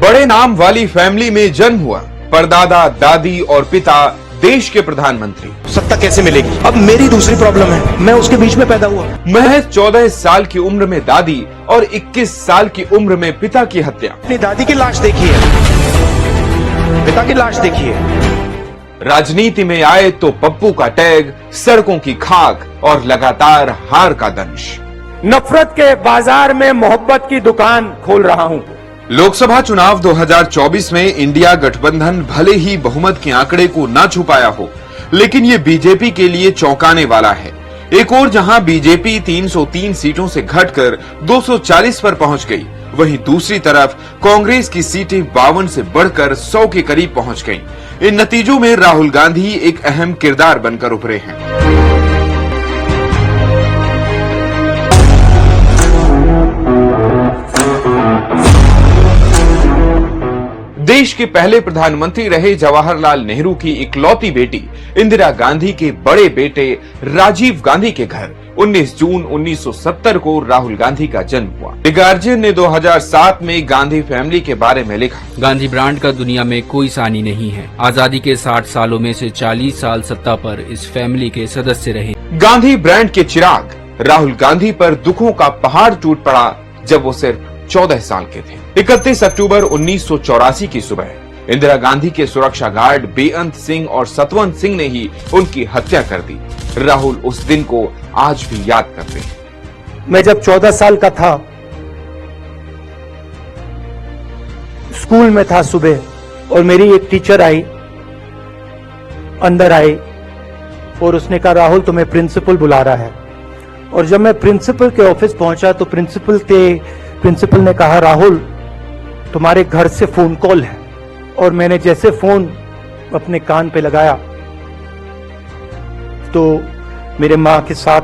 बड़े नाम वाली फैमिली में जन्म हुआ, परदादा, दादी और पिता देश के प्रधानमंत्री। सत्ता कैसे मिलेगी? अब मेरी दूसरी प्रॉब्लम है, मैं उसके बीच में पैदा हुआ। महज 14 साल की उम्र में दादी और 21 साल की उम्र में पिता की हत्या। अपनी दादी की लाश देखी है, पिता की लाश देखी है। राजनीति में आए तो पप्पू का टैग, सड़कों की खाक और लगातार हार का दंश। नफरत के बाजार में मोहब्बत की दुकान खोल रहा हूं। लोकसभा चुनाव 2024 में इंडिया गठबंधन भले ही बहुमत के आंकड़े को न छुपाया हो, लेकिन ये बीजेपी के लिए चौंकाने वाला है। एक और जहां बीजेपी 303 सीटों से घटकर 240 पर पहुंच गई, वहीं दूसरी तरफ कांग्रेस की सीटें 52 से बढ़कर 100 के करीब पहुंच गईं। इन नतीजों में राहुल गांधी एक अहम किरदार बनकर उभरे हैं। देश के पहले प्रधानमंत्री रहे जवाहरलाल नेहरू की इकलौती बेटी इंदिरा गांधी के बड़े बेटे राजीव गांधी के घर 19 जून 1970 को राहुल गांधी का जन्म हुआ। द गार्जियन ने 2007 में गांधी फैमिली के बारे में लिखा, गांधी ब्रांड का दुनिया में कोई सानी नहीं है। आजादी के 60 सालों में से 40 साल सत्ता पर इस फैमिली के सदस्य रहे। गांधी ब्रांड के चिराग राहुल गांधी पर दुखों का पहाड़ टूट पड़ा जब वो सिर्फ 14 साल के थे। 31 अक्टूबर 1984 की सुबह इंदिरा गांधी के सुरक्षा गार्ड बेअंत सिंह और सतवंत सिंह ने ही उनकी हत्या कर दी। राहुल उस दिन को आज भी याद करते हैं। मैं जब 14 साल का था, स्कूल में था सुबह, और मेरी एक टीचर आई, अंदर आई और उसने कहा, राहुल तुम्हें प्रिंसिपल बुला रहा है। और जब मैं प्रिंसिपल के ऑफिस पहुंचा तो प्रिंसिपल ने कहा, राहुल तुम्हारे घर से फोन कॉल है। और मैंने जैसे फोन अपने कान पे लगाया तो मेरे माँ के साथ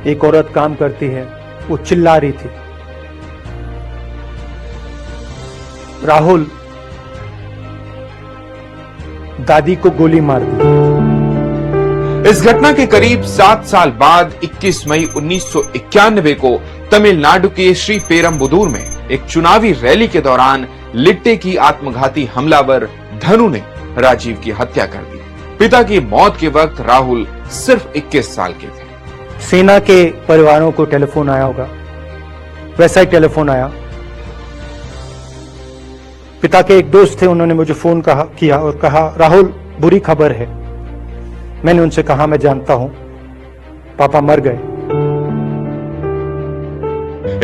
एक औरत काम करती है, वो चिल्ला रही थी, राहुल दादी को गोली मार दी। इस घटना के करीब 7 साल बाद 21 मई 1991 को तमिलनाडु के श्री पेरम्बुदूर में एक चुनावी रैली के दौरान लिट्टे की आत्मघाती हमलावर धनु ने राजीव की हत्या कर दी। पिता की मौत के वक्त राहुल सिर्फ 21 साल के थे। सेना के परिवारों को टेलीफोन आया होगा, वैसा ही टेलीफोन आया। पिता के एक दोस्त थे, उन्होंने मुझे फोन किया और कहा, राहुल बुरी खबर है। मैंने उनसे कहा, मैं जानता हूं, पापा मर गए।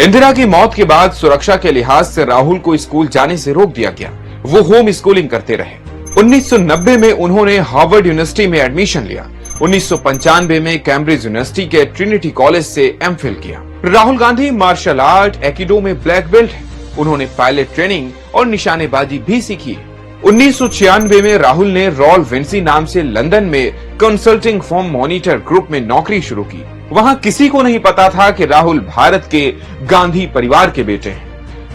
इंदिरा की मौत के बाद सुरक्षा के लिहाज से राहुल को स्कूल जाने से रोक दिया गया। वो होम स्कूलिंग करते रहे। 1990 में उन्होंने हार्वर्ड यूनिवर्सिटी में एडमिशन लिया। 1995 में कैम्ब्रिज यूनिवर्सिटी के ट्रिनिटी कॉलेज से एमफिल किया। राहुल गांधी मार्शल आर्ट एकिडो में ब्लैक बेल्ट है। उन्होंने पायलट ट्रेनिंग और निशानेबाजी भी सीखी है। 1996 में राहुल ने रॉल विंसी नाम से लंदन में कंसल्टिंग फर्म मॉनिटर ग्रुप में नौकरी शुरू की। वहां किसी को नहीं पता था कि राहुल भारत के गांधी परिवार के बेटे हैं।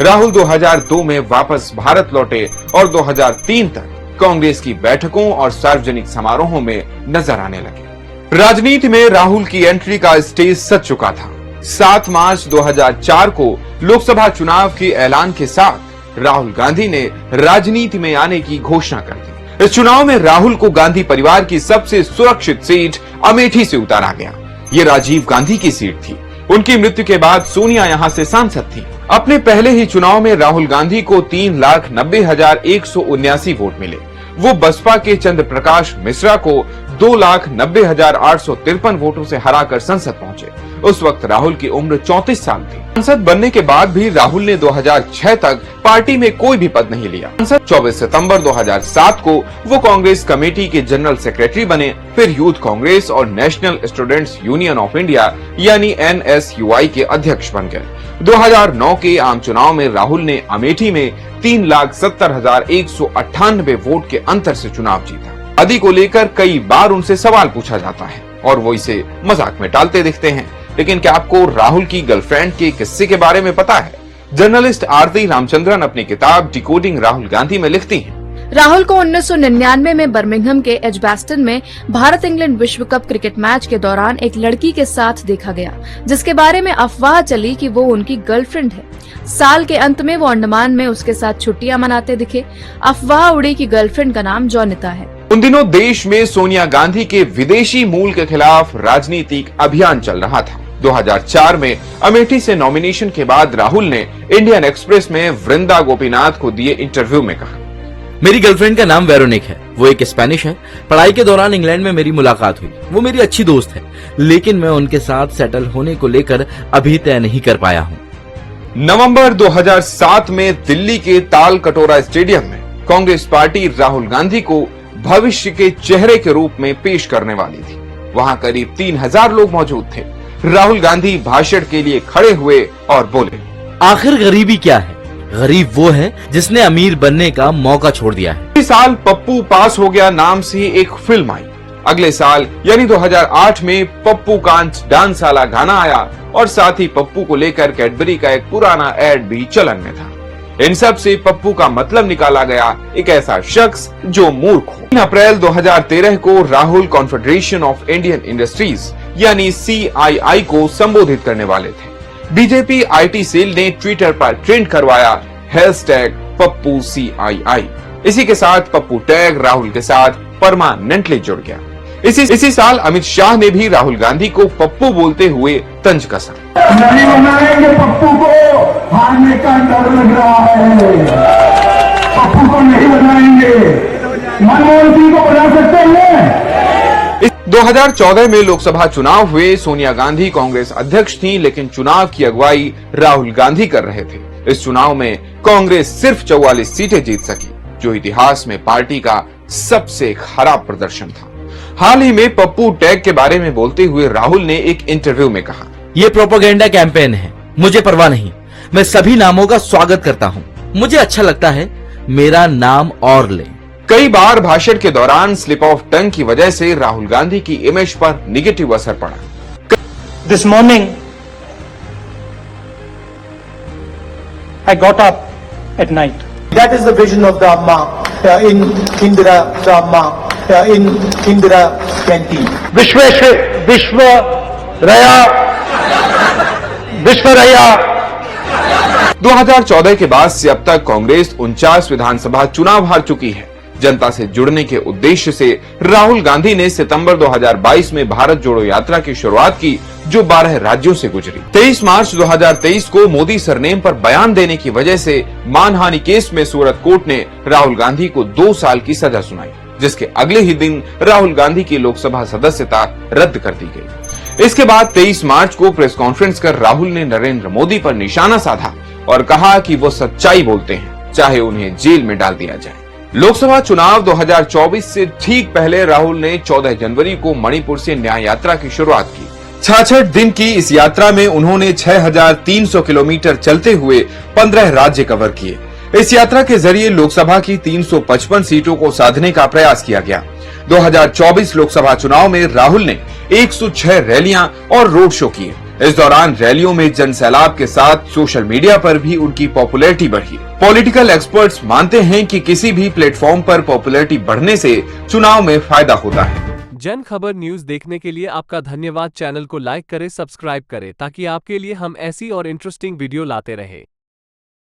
राहुल 2002 में वापस भारत लौटे और 2003 तक कांग्रेस की बैठकों और सार्वजनिक समारोहों में नजर आने लगे। राजनीति में राहुल की एंट्री का स्टेज सज चुका था। 7 मार्च 2004 को लोकसभा चुनाव के ऐलान के साथ राहुल गांधी ने राजनीति में आने की घोषणा कर दी। इस चुनाव में राहुल को गांधी परिवार की सबसे सुरक्षित सीट अमेठी से उतारा गया। ये राजीव गांधी की सीट थी। उनकी मृत्यु के बाद सोनिया यहां से सांसद थी। अपने पहले ही चुनाव में राहुल गांधी को 3,90,179 वोट मिले। वो बसपा के चंद्र प्रकाश मिश्रा को 2,90,853 वोटों से हराकर संसद पहुंचे। उस वक्त राहुल की उम्र 34 साल थी। सांसद बनने के बाद भी राहुल ने 2006 तक पार्टी में कोई भी पद नहीं लिया। 24 सितंबर 2007 को वो कांग्रेस कमेटी के जनरल सेक्रेटरी बने। फिर यूथ कांग्रेस और national students union of India यानी NSUI के अध्यक्ष बन गए। 2009 के आम चुनाव में राहुल ने अमेठी में 3,70,198 वोट के अंतर से चुनाव जीता। आदि को लेकर कई बार उनसे सवाल पूछा जाता है और वो इसे मजाक में टालते दिखते हैं। लेकिन क्या आपको राहुल की गर्लफ्रेंड के किस्से के बारे में पता है? जर्नलिस्ट आरती रामचंद्रन अपनी किताब डिकोडिंग राहुल गांधी में लिखती हैं, राहुल को 1999 में बर्मिंघम के एजबैस्टन में भारत इंग्लैंड विश्व कप क्रिकेट मैच के दौरान एक लड़की के साथ देखा गया, जिसके बारे में अफवाह चली कि वो उनकी गर्लफ्रेंड है। साल के अंत में वो अंडमान में उसके साथ छुट्टियां मनाते दिखे। अफवाह उड़ी कि गर्लफ्रेंड का नाम जॉनिता है। उन दिनों देश में सोनिया गांधी के विदेशी मूल के खिलाफ राजनीतिक अभियान चल रहा था। 2004 में अमेठी से नॉमिनेशन के बाद राहुल ने इंडियन एक्सप्रेस में वृंदा गोपीनाथ को दिए इंटरव्यू में कहा, मेरी गर्लफ्रेंड का नाम वेरोनिक है। वो एक स्पेनिश है। पढ़ाई के दौरान इंग्लैंड में मेरी मुलाकात हुई। वो मेरी अच्छी दोस्त है, लेकिन मैं उनके साथ सेटल होने को लेकर अभी तय नहीं कर पाया हूँ। नवंबर 2007 में दिल्ली के ताल कटोरा स्टेडियम में कांग्रेस पार्टी राहुल गांधी को भविष्य के चेहरे के रूप में पेश करने वाली थी। वहां करीब 3000 लोग मौजूद थे। राहुल गांधी भाषण के लिए खड़े हुए और बोले, आखिर गरीबी क्या है? गरीब वो है जिसने अमीर बनने का मौका छोड़ दिया है। इस साल पप्पू पास हो गया नाम से एक फिल्म आई। अगले साल यानी 2008 में पप्पू कांच डांस वाला गाना आया और साथ ही पप्पू को लेकर कैडबरी का एक पुराना एड भी चलन में था। इन सब से पप्पू का मतलब निकाला गया एक ऐसा शख्स जो मूर्ख हो। 3 अप्रैल 2013 को Rahul confederation of Indian industries यानी CII को संबोधित करने वाले थे। बीजेपी IT सेल ने ट्विटर पर ट्रेंड करवाया #पप्पू CII। इसी के साथ पप्पू टैग राहुल के साथ परमानेंटली जुड़ गया। इसी साल अमित शाह ने भी राहुल गांधी को पप्पू बोलते हुए तंज कसा। नहीं बनाएंगे पप्पू को, हारने का डर लग रहा है। पप्पू को नहीं बनाएंगे, मनमोहन सिंह को बना सकते हैं। 2014 में लोकसभा चुनाव हुए। सोनिया गांधी कांग्रेस अध्यक्ष थी, लेकिन चुनाव की अगुवाई राहुल गांधी कर रहे थे। इस चुनाव में कांग्रेस सिर्फ 44 सीटें जीत सकी, जो इतिहास में पार्टी का सबसे खराब प्रदर्शन था। हाल ही में पप्पू टैग के बारे में बोलते हुए राहुल ने एक इंटरव्यू में कहा, ये प्रोपेगेंडा कैंपेन है, मुझे परवाह नहीं। मैं सभी नामों का स्वागत करता हूँ। मुझे अच्छा लगता है, मेरा नाम और ले। कई बार भाषण के दौरान स्लिप ऑफ टंग की वजह से राहुल गांधी की इमेज पर निगेटिव असर पड़ा। This morning, I got up at night. That is the vision of the Amma in Indira, the Amma in Indira canteen. विश्व रया। 2014 के बाद से अब तक कांग्रेस 49 विधानसभा चुनाव हार चुकी है। जनता से जुड़ने के उद्देश्य से राहुल गांधी ने सितंबर 2022 में भारत जोड़ो यात्रा की शुरुआत की, जो 12 राज्यों से गुजरी। 23 मार्च 2023 को मोदी सरनेम पर बयान देने की वजह से मानहानि केस में सूरत कोर्ट ने राहुल गांधी को 2 साल की सजा सुनाई, जिसके अगले ही दिन राहुल गांधी की लोकसभा सदस्यता रद्द कर दी गई। इसके बाद 23 मार्च को प्रेस कॉन्फ्रेंस कर राहुल ने नरेंद्र मोदी पर निशाना साधा और कहा कि वो सच्चाई बोलते हैं, चाहे उन्हें जेल में डाल दिया जाए। लोकसभा चुनाव 2024 से ठीक पहले राहुल ने 14 जनवरी को मणिपुर से न्याय यात्रा की शुरुआत की। 66 दिन की इस यात्रा में उन्होंने 6300 किलोमीटर चलते हुए 15 राज्य कवर किए। इस यात्रा के जरिए लोकसभा की 355 सीटों को साधने का प्रयास किया गया। 2024 लोकसभा चुनाव में राहुल ने 106 रैलियां और रोड शो किए। इस दौरान रैलियों में जनसैलाब के साथ सोशल मीडिया पर भी उनकी पॉपुलैरिटी बढ़ी। पॉलिटिकल एक्सपर्ट्स मानते हैं कि किसी भी प्लेटफॉर्म पर पॉपुलैरिटी बढ़ने से चुनाव में फायदा होता है। जन खबर न्यूज देखने के लिए आपका धन्यवाद। चैनल को लाइक करें, सब्सक्राइब करें, ताकि आपके लिए हम ऐसी और इंटरेस्टिंग वीडियो लाते रहे।